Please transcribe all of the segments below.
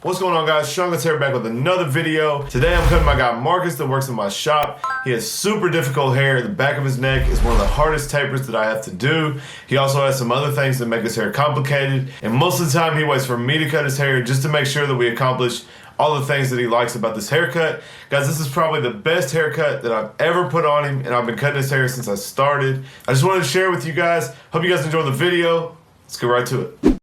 What's going on, guys? Seancutshair back with another video. Today I'm cutting my guy Marcus that works in my shop. He has super difficult hair. The back of his neck is one of the hardest tapers that I have to do. He also has some other things that make his hair complicated. And most of the time he waits for me to cut his hair just to make sure that we accomplish all the things that he likes about this haircut. Guys, this is probably the best haircut that I've ever put on him, and I've been cutting his hair since I started. I just wanted to share with you guys. Hope you guys enjoy the video. Let's get right to it.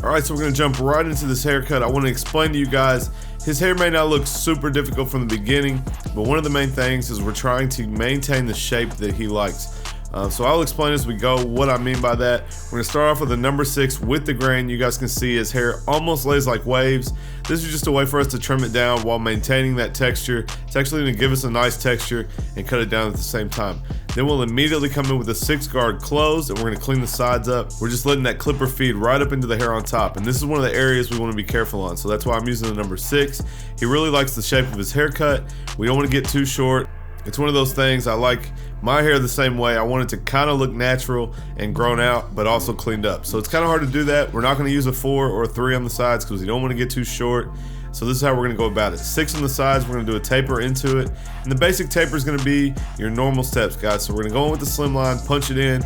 Alright, so we're going to jump right into this haircut. I want to explain to you guys, his hair may not look super difficult from the beginning, but one of the main things is we're trying to maintain the shape that he likes. So I'll explain as we go what I mean by that. We're going to start off with the number 6 with the grain. You guys can see his hair almost lays like waves. This is just a way for us to trim it down while maintaining that texture. It's actually going to give us a nice texture and cut it down at the same time. Then we'll immediately come in with a 6 guard closed, and we're going to clean the sides up. We're just letting that clipper feed right up into the hair on top, and this is one of the areas we want to be careful on, so that's why I'm using the number 6. He really likes the shape of his haircut. We don't want to get too short. It's one of those things, I like my hair the same way. I want it to kind of look natural and grown out, but also cleaned up. So it's kind of hard to do that. We're not going to use a 4 or a 3 on the sides because we don't want to get too short. So this is how we're going to go about it. 6 on the sides, we're going to do a taper into it. And the basic taper is going to be your normal steps, guys. So we're going to go in with the slimline, punch it in.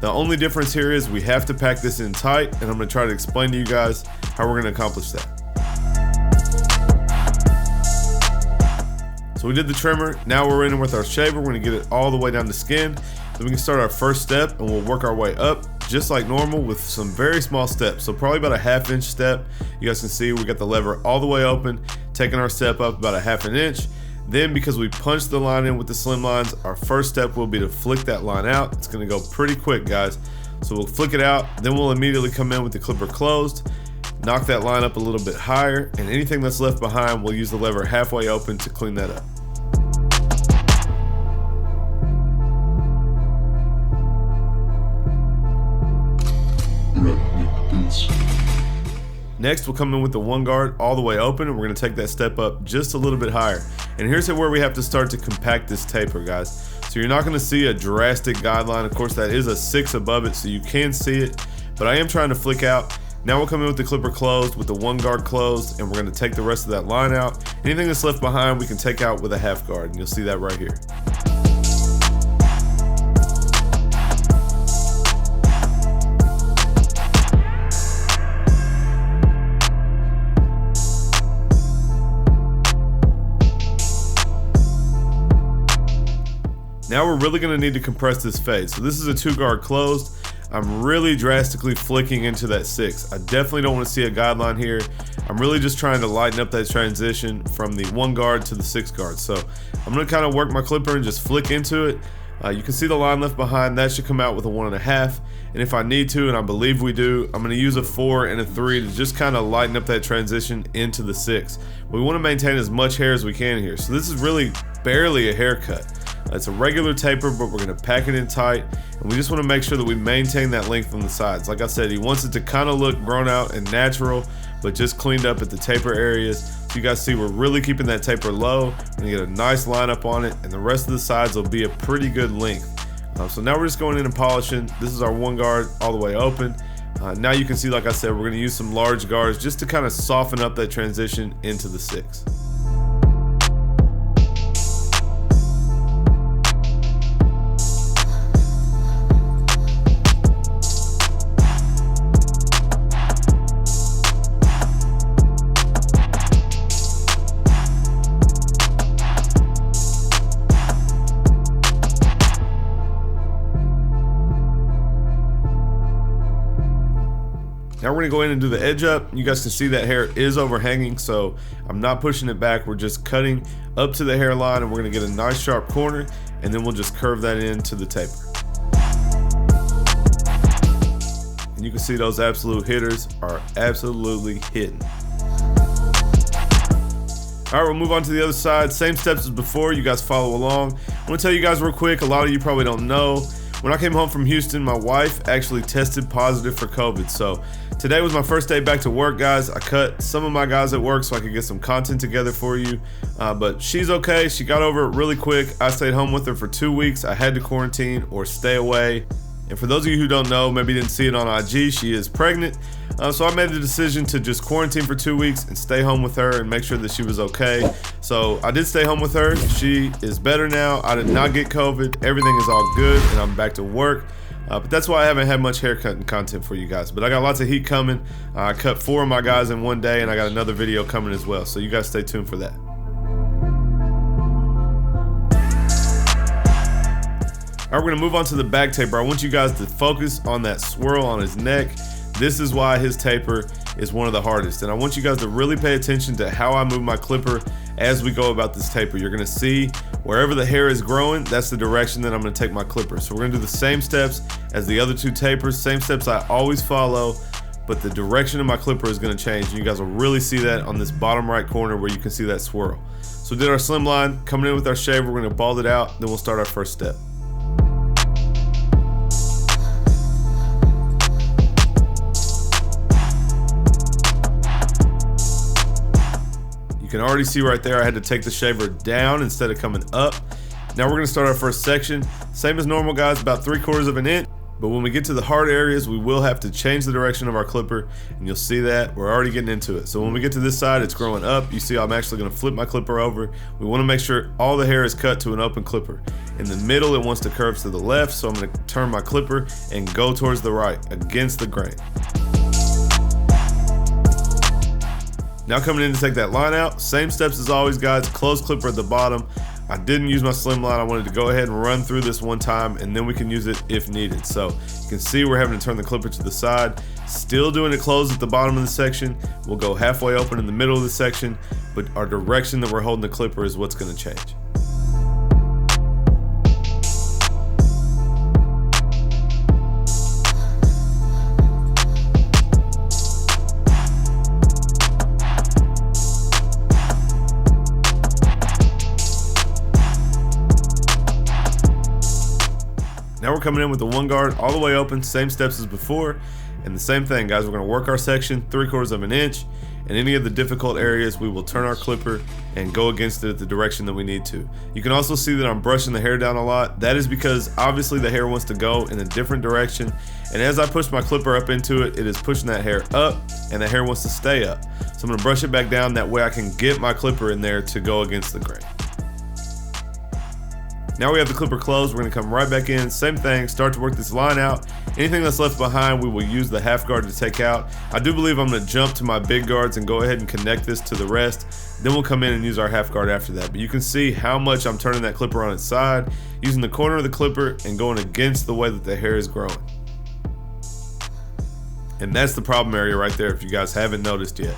The only difference here is we have to pack this in tight, and I'm going to try to explain to you guys how we're going to accomplish that. So we did the trimmer, now we're in with our shaver. We're gonna get it all the way down to skin. Then we can start our first step and we'll work our way up just like normal with some very small steps. So probably about a 1/2 inch step. You guys can see we got the lever all the way open, taking our step up about a 1/2 inch. Then because we punched the line in with the slim lines, our first step will be to flick that line out. It's gonna go pretty quick, guys. So we'll flick it out, then we'll immediately come in with the clipper closed, knock that line up a little bit higher, and anything that's left behind, we'll use the lever halfway open to clean that up. Next, we'll come in with the 1 guard all the way open, and we're going to take that step up just a little bit higher. And here's where we have to start to compact this taper, guys. So you're not going to see a drastic guideline. Of course, that is a 6 above it, so you can see it. But I am trying to flick out. Now we'll come in with the clipper closed, with the 1 guard closed, and we're going to take the rest of that line out. Anything that's left behind, we can take out with a 1/2 guard, and you'll see that right here. Now we're really going to need to compress this fade. So this is a 2 guard closed. I'm really drastically flicking into that 6. I definitely don't want to see a guideline here. I'm really just trying to lighten up that transition from the 1 guard to the 6 guard. So I'm going to kind of work my clipper and just flick into it. You can see the line left behind. That should come out with a 1.5. And if I need to, and I believe we do, I'm going to use a 4 and a 3 to just kind of lighten up that transition into the 6. We want to maintain as much hair as we can here. So this is really barely a haircut. It's a regular taper, but we're going to pack it in tight, and we just want to make sure that we maintain that length on the sides. Like I said, he wants it to kind of look grown out and natural, but just cleaned up at the taper areas. So you guys see we're really keeping that taper low. We're going to get a nice lineup on it, and the rest of the sides will be a pretty good length. So now we're just going in and polishing. This is our 1 guard all the way open. Now you can see, like I said, we're going to use some large guards just to kind of soften up that transition into the 6. Now we're gonna go in and do the edge up. You guys can see that hair is overhanging, so I'm not pushing it back. We're just cutting up to the hairline, and we're gonna get a nice sharp corner, and then we'll just curve that into the taper. and you can see those absolute hitters are absolutely hitting. All right, we'll move on to the other side. Same steps as before. You guys follow along. I want to tell you guys real quick, a lot of you probably don't know, when I came home from Houston, my wife actually tested positive for COVID. So today was my first day back to work, guys. I cut some of my guys at work so I could get some content together for you. But she's okay. She got over it really quick. I stayed home with her for 2 weeks. I had to quarantine or stay away. And for those of you who don't know, maybe didn't see it on IG, she is pregnant. So I made the decision to just quarantine for 2 weeks and stay home with her and make sure that she was okay. So I did stay home with her. She is better now. I did not get COVID. Everything is all good and I'm back to work. But that's why I haven't had much haircutting content for you guys. But I got lots of heat coming. I cut 4 of my guys in one day and I got another video coming as well. So you guys stay tuned for that. All right, we're gonna move on to the back taper. I want you guys to focus on that swirl on his neck. This is why his taper is one of the hardest. And I want you guys to really pay attention to how I move my clipper as we go about this taper. You're gonna see wherever the hair is growing, that's the direction that I'm gonna take my clipper. So we're gonna do the same steps as the other 2 tapers, same steps I always follow, but the direction of my clipper is gonna change. And you guys will really see that on this bottom right corner where you can see that swirl. So we did our slimline, coming in with our shaver, we're gonna bald it out, then we'll start our first step. You can already see right there I had to take the shaver down instead of coming up. Now we're going to start our first section. Same as normal, guys, about 3/4 of an inch. But when we get to the hard areas, we will have to change the direction of our clipper, and you'll see that we're already getting into it. So when we get to this side, it's growing up. You see I'm actually going to flip my clipper over. We want to make sure all the hair is cut to an open clipper. In the middle, it wants to curve to the left, so I'm going to turn my clipper and go towards the right against the grain. Now coming in to take that line out, same steps as always, guys. Close clipper at the bottom. I didn't use my slimline. I wanted to go ahead and run through this one time and then we can use it if needed. So you can see we're having to turn the clipper to the side. Still doing it closed at the bottom of the section. We'll go halfway open in the middle of the section, but our direction that we're holding the clipper is what's going to change. Now we're coming in with the 1 guard all the way open, same steps as before. And the same thing, guys, we're gonna work our section 3/4 of an inch. In any of the difficult areas, we will turn our clipper and go against it the direction that we need to. You can also see that I'm brushing the hair down a lot. That is because obviously the hair wants to go in a different direction. And as I push my clipper up into it, it is pushing that hair up and the hair wants to stay up. So I'm gonna brush it back down, that way I can get my clipper in there to go against the grain. Now we have the clipper closed, we're gonna come right back in, same thing, start to work this line out. Anything that's left behind, we will use the half guard to take out. I do believe I'm gonna jump to my big guards and go ahead and connect this to the rest. Then we'll come in and use our half guard after that. But you can see how much I'm turning that clipper on its side, using the corner of the clipper and going against the way that the hair is growing. And that's the problem area right there if you guys haven't noticed yet.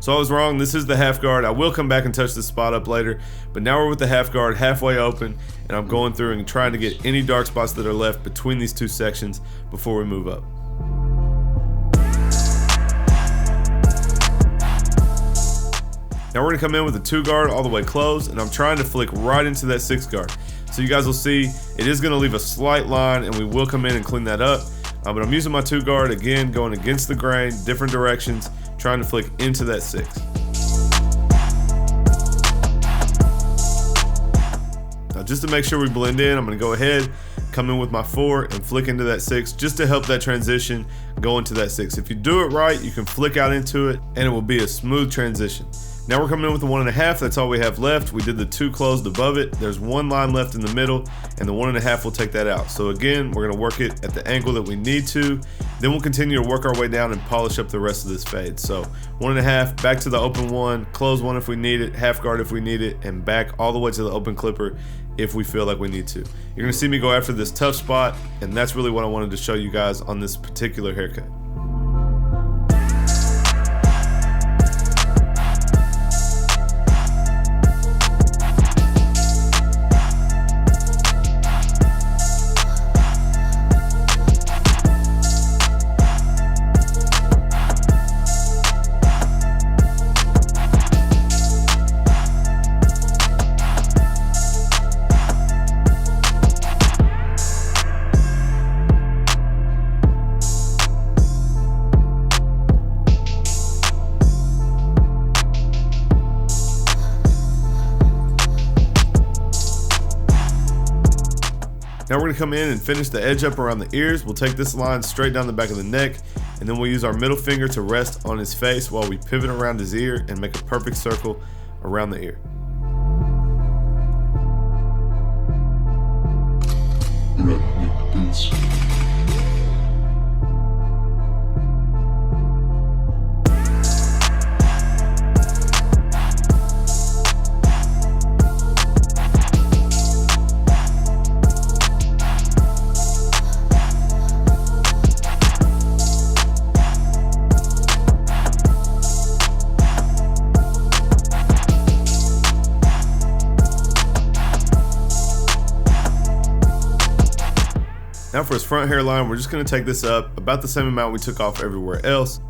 So I was wrong, this is the half guard. I will come back and touch this spot up later, but now we're with the half guard halfway open and I'm going through and trying to get any dark spots that are left between these 2 sections before we move up. Now we're gonna come in with a 2 guard all the way closed and I'm trying to flick right into that 6 guard. So you guys will see it is gonna leave a slight line and we will come in and clean that up. But I'm using my 2 guard again, going against the grain, different directions, trying to flick into that 6. Now just to make sure we blend in, I'm gonna go ahead, come in with my 4 and flick into that 6 just to help that transition go into that 6. If you do it right, you can flick out into it and it will be a smooth transition. Now we're coming in with the 1.5, that's all we have left. We did the 2 closed above it. There's 1 line left in the middle and the 1.5 will take that out. So again, we're gonna work it at the angle that we need to. Then we'll continue to work our way down and polish up the rest of this fade. So 1.5, back to the open 1, close 1 if we need it, half guard if we need it, and back all the way to the open clipper if we feel like we need to. You're gonna see me go after this tough spot, and that's really what I wanted to show you guys on this particular haircut. Now we're gonna come in and finish the edge up around the ears. We'll take this line straight down the back of the neck, and then we'll use our middle finger to rest on his face while we pivot around his ear and make a perfect circle around the ear. Now for his front hairline, we're just going to take this up about the same amount we took off everywhere else.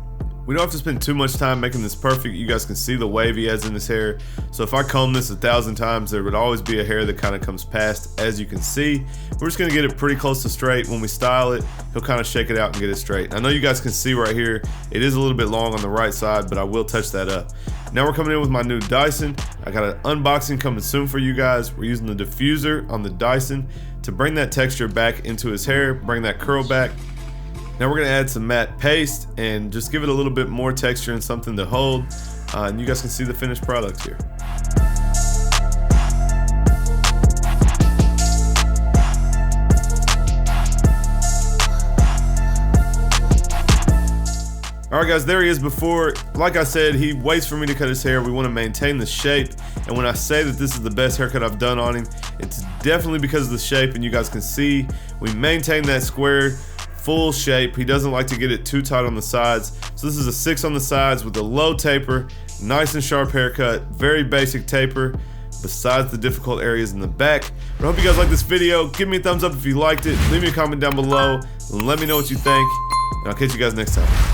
We don't have to spend too much time making this perfect. You guys can see the wave he has in his hair. So if I comb this 1,000 times, there would always be a hair that kind of comes past, as you can see. We're just going to get it pretty close to straight. When we style it, he'll kind of shake it out and get it straight. I know you guys can see right here, it is a little bit long on the right side, but I will touch that up. Now we're coming in with my new Dyson. I got an unboxing coming soon for you guys. We're using the diffuser on the Dyson to bring that texture back into his hair, bring that curl back. Now we're gonna add some matte paste and just give it a little bit more texture and something to hold. And you guys can see the finished product here. Alright guys, there he is before. Like I said, he waits for me to cut his hair. We want to maintain the shape, and when I say that this is the best haircut I've done on him, it's definitely because of the shape, and you guys can see we maintain that square full shape. He doesn't like to get it too tight on the sides, so this is a 6 on the sides with a low taper, nice and sharp haircut, very basic taper besides the difficult areas in the back. But I hope you guys like this video. Give me a thumbs up if you liked it, leave me a comment down below and let me know what you think, and I'll catch you guys next time.